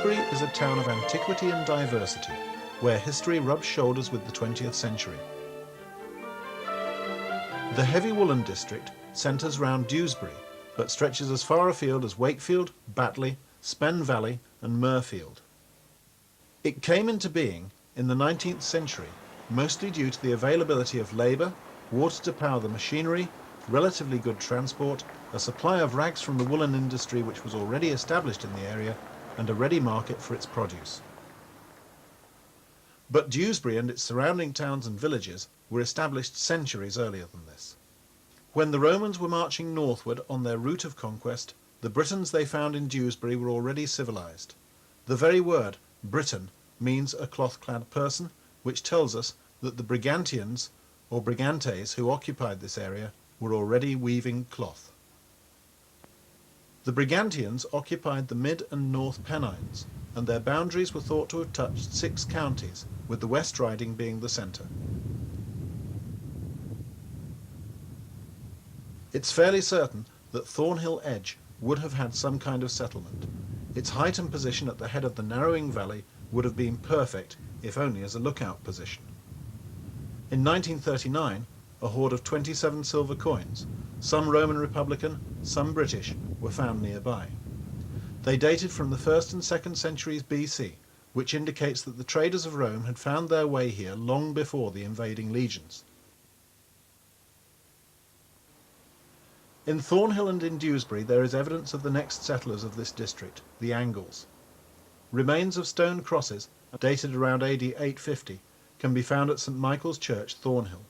Dewsbury is a town of antiquity and diversity, where history rubs shoulders with the 20th century. The heavy woolen district centres round Dewsbury, but stretches as far afield as Wakefield, Batley, Spen Valley and Mirfield. It came into being in the 19th century, mostly due to the availability of labour, water to power the machinery, relatively good transport, a supply of rags from the woolen industry which was already established in the area, and a ready market for its produce. But Dewsbury and its surrounding towns and villages were established centuries earlier than this. When the Romans were marching northward on their route of conquest, the Britons they found in Dewsbury were already civilised. The very word Briton means a cloth-clad person, which tells us that the Brigantians, or Brigantes, who occupied this area, were already weaving cloth. The Brigantians occupied the mid and north Pennines, and their boundaries were thought to have touched 6 counties, with the West Riding being the centre. It's fairly certain that Thornhill Edge would have had some kind of settlement. Its height and position at the head of the narrowing valley would have been perfect, if only as a lookout position. In 1939, a hoard of 27 silver coins, some Roman Republican, some British, were found nearby. They dated from the 1st and 2nd centuries BC, which indicates that the traders of Rome had found their way here long before the invading legions. In Thornhill and in Dewsbury there is evidence of the next settlers of this district, the Angles. Remains of stone crosses, dated around AD 850, can be found at St Michael's Church, Thornhill.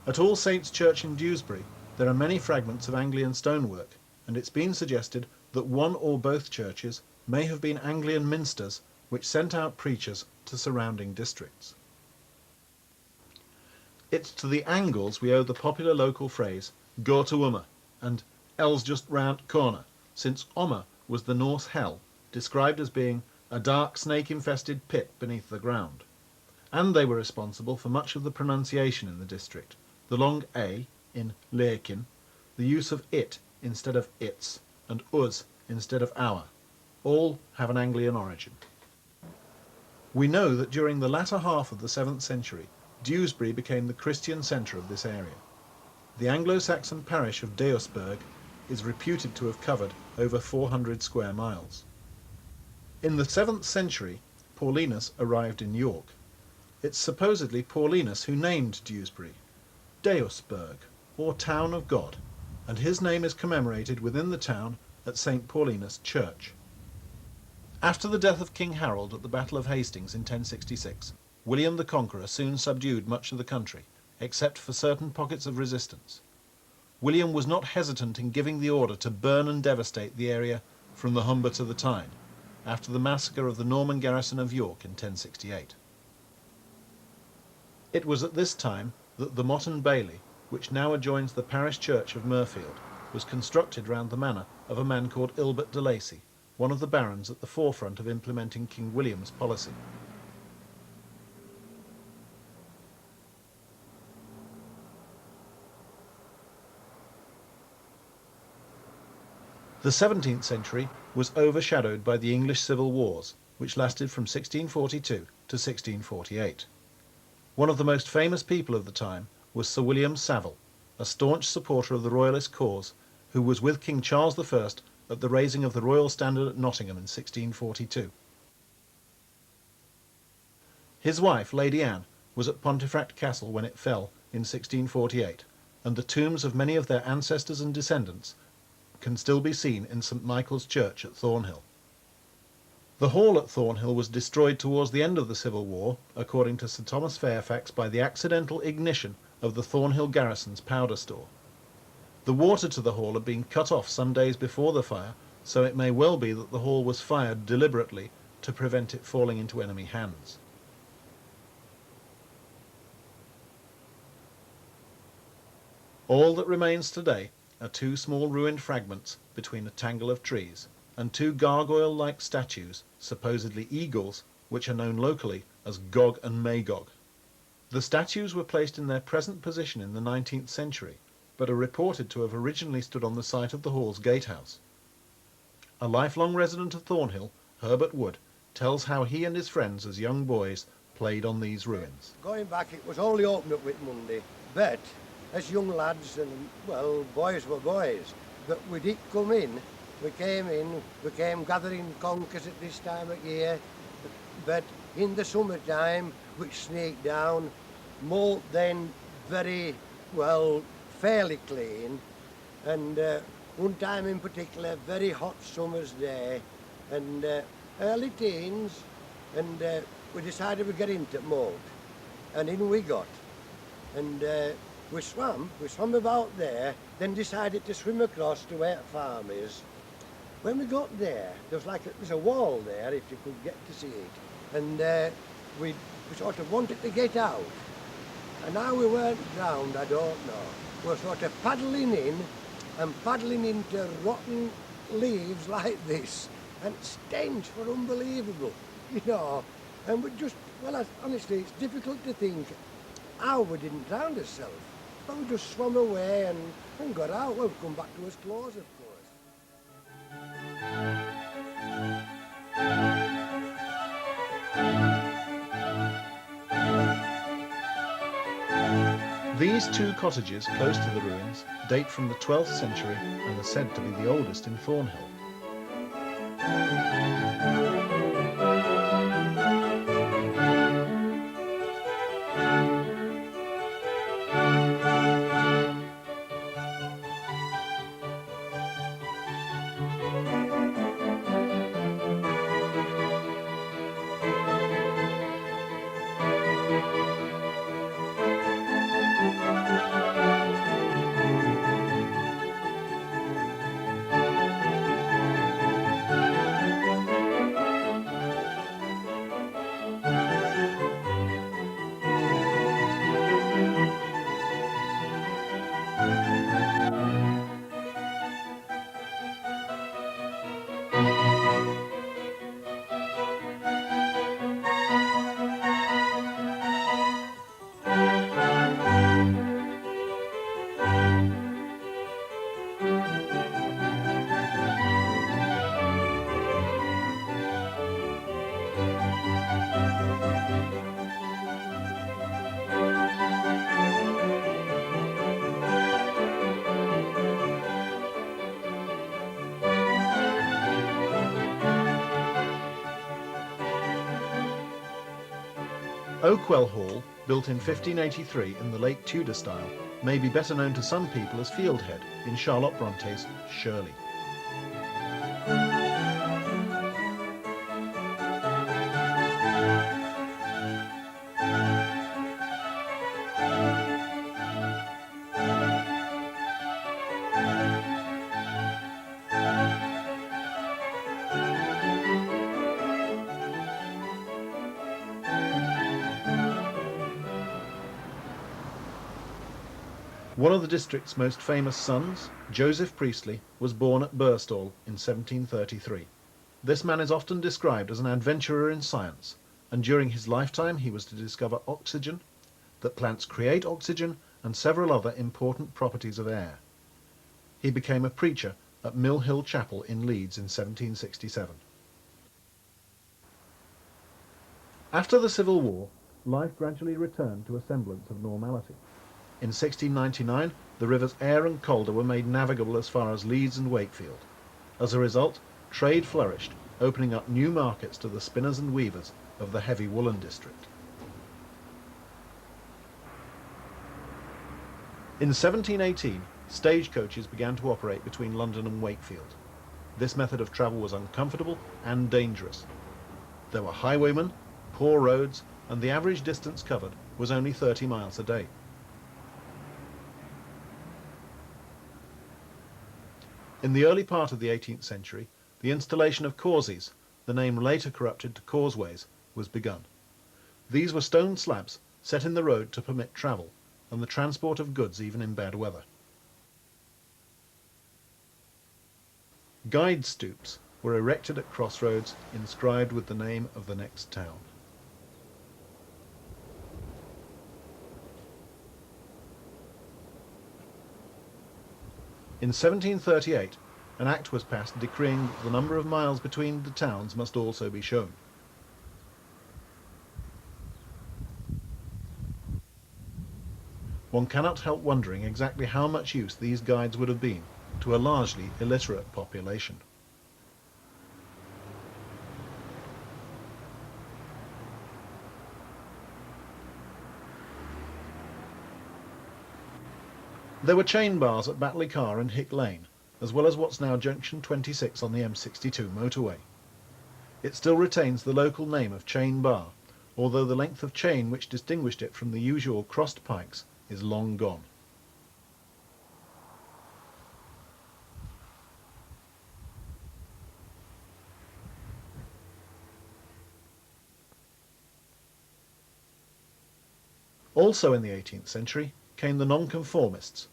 At All Saints' Church in Dewsbury there are many fragments of Anglian stonework, and it's been suggested that one or both churches may have been Anglian minsters which sent out preachers to surrounding districts. It's to the Angles we owe the popular local phrase, "Go to Umma," and "Hell's just round corner," since Umma was the Norse hell, described as being a dark snake-infested pit beneath the ground. And they were responsible for much of the pronunciation in the district, the long A in Leakin, the use of it instead of its, and us instead of our. All have an Anglian origin. We know that during the latter half of the 7th century, Dewsbury became the Christian centre of this area. The Anglo-Saxon parish of Dewsbury is reputed to have covered over 400 square miles. In the 7th century, Paulinus arrived in York. It's supposedly Paulinus who named Dewsbury Dewsburg, or Town of God, and his name is commemorated within the town at St Paulinus Church. After the death of King Harold at the Battle of Hastings in 1066, William the Conqueror soon subdued much of the country, except for certain pockets of resistance. William was not hesitant in giving the order to burn and devastate the area from the Humber to the Tyne, after the massacre of the Norman garrison of York in 1068. It was at this time that the Motte Bailey, which now adjoins the parish church of Mirfield, was constructed round the manor of a man called Ilbert de Lacy, one of the barons at the forefront of implementing King William's policy. The 17th century was overshadowed by the English Civil Wars, which lasted from 1642 to 1648. One of the most famous people of the time was Sir William Savile, a staunch supporter of the Royalist cause, who was with King Charles I at the raising of the Royal Standard at Nottingham in 1642. His wife, Lady Anne, was at Pontefract Castle when it fell in 1648, and the tombs of many of their ancestors and descendants can still be seen in St Michael's Church at Thornhill. The hall at Thornhill was destroyed towards the end of the Civil War, according to Sir Thomas Fairfax, by the accidental ignition of the Thornhill garrison's powder store. The water to the hall had been cut off some days before the fire, so it may well be that the hall was fired deliberately to prevent it falling into enemy hands. All that remains today are 2 small ruined fragments between a tangle of trees, and 2 gargoyle-like statues, supposedly eagles, which are known locally as Gog and Magog. The statues were placed in their present position in the 19th century, but are reported to have originally stood on the site of the hall's gatehouse. A lifelong resident of Thornhill, Herbert Wood, tells how he and his friends as young boys played on these ruins. Going back, it was only open up with Monday, but as young lads and, well, boys were boys, but we did come in, we came gathering conkers at this time of year, but in the summertime, we sneaked down, malt then very, well, fairly clean, and one time in particular, very hot summer's day, and early teens, and we decided we'd get into malt, and in we got, and we swam about there, then decided to swim across to where the farm is. When we got there, there's a wall there, if you could get to see it, and we sort of wanted to get out, and how we weren't drowned, I don't know. We were sort of paddling in, and paddling into rotten leaves like this, and stench were unbelievable, you know, and we just, well, honestly, it's difficult to think how we didn't drown ourselves, but we just swam away and got out. Well, we've come back to us clothes, of course. These two cottages close to the ruins date from the 12th century and are said to be the oldest in Thornhill. Oakwell Hall, built in 1583 in the late Tudor style, may be better known to some people as Fieldhead in Charlotte Bronte's Shirley. One of the district's most famous sons, Joseph Priestley, was born at Birstall in 1733. This man is often described as an adventurer in science, and during his lifetime he was to discover oxygen, that plants create oxygen, and several other important properties of air. He became a preacher at Mill Hill Chapel in Leeds in 1767. After the Civil War, life gradually returned to a semblance of normality. In 1699, the rivers Aire and Calder were made navigable as far as Leeds and Wakefield. As a result, trade flourished, opening up new markets to the spinners and weavers of the heavy woolen district. In 1718, stagecoaches began to operate between London and Wakefield. This method of travel was uncomfortable and dangerous. There were highwaymen, poor roads, and the average distance covered was only 30 miles a day. In the early part of the 18th century, the installation of causeys, the name later corrupted to causeways, was begun. These were stone slabs set in the road to permit travel and the transport of goods even in bad weather. Guide stoops were erected at crossroads inscribed with the name of the next town. In 1738, an act was passed decreeing that the number of miles between the towns must also be shown. One cannot help wondering exactly how much use these guides would have been to a largely illiterate population. There were chain bars at Batley Car and Hick Lane, as well as what's now junction 26 on the M62 motorway. It still retains the local name of Chain Bar, although the length of chain which distinguished it from the usual crossed pikes is long gone. Also in the 18th century came the nonconformists.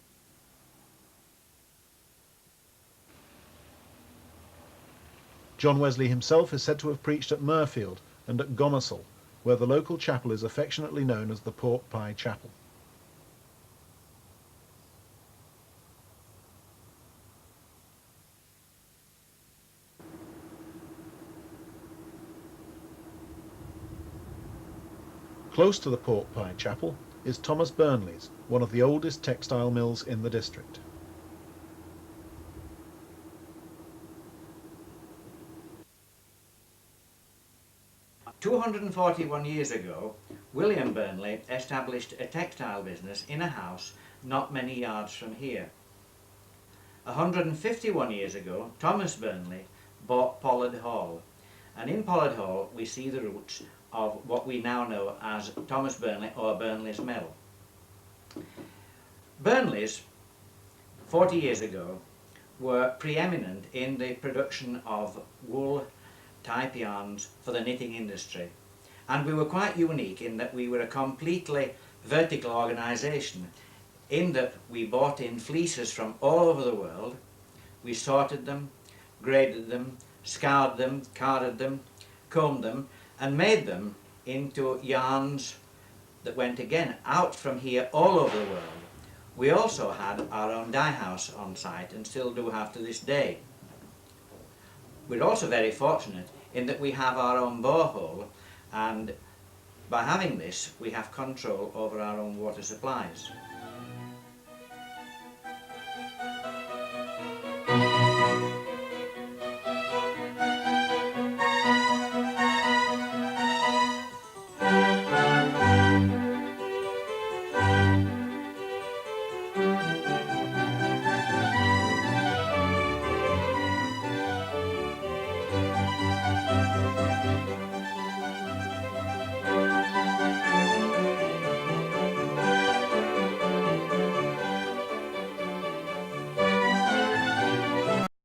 John Wesley himself is said to have preached at Mirfield and at Gomersall, where the local chapel is affectionately known as the Pork Pie Chapel. Close to the Pork Pie Chapel is Thomas Burnley's, one of the oldest textile mills in the district. "241 years ago, William Burnley established a textile business in a house not many yards from here. 151 years ago, Thomas Burnley bought Pollard Hall, and in Pollard Hall we see the roots of what we now know as Thomas Burnley or Burnley's Mill. Burnleys, 40 years ago, were preeminent in the production of wool type yarns for the knitting industry, and we were quite unique in that we were a completely vertical organisation, in that we bought in fleeces from all over the world, we sorted them, graded them, scoured them, carded them, combed them, and made them into yarns that went again out from here all over the world. We also had our own dye house on site and still do have to this day. We're also very fortunate in that we have our own borehole, and by having this we have control over our own water supplies.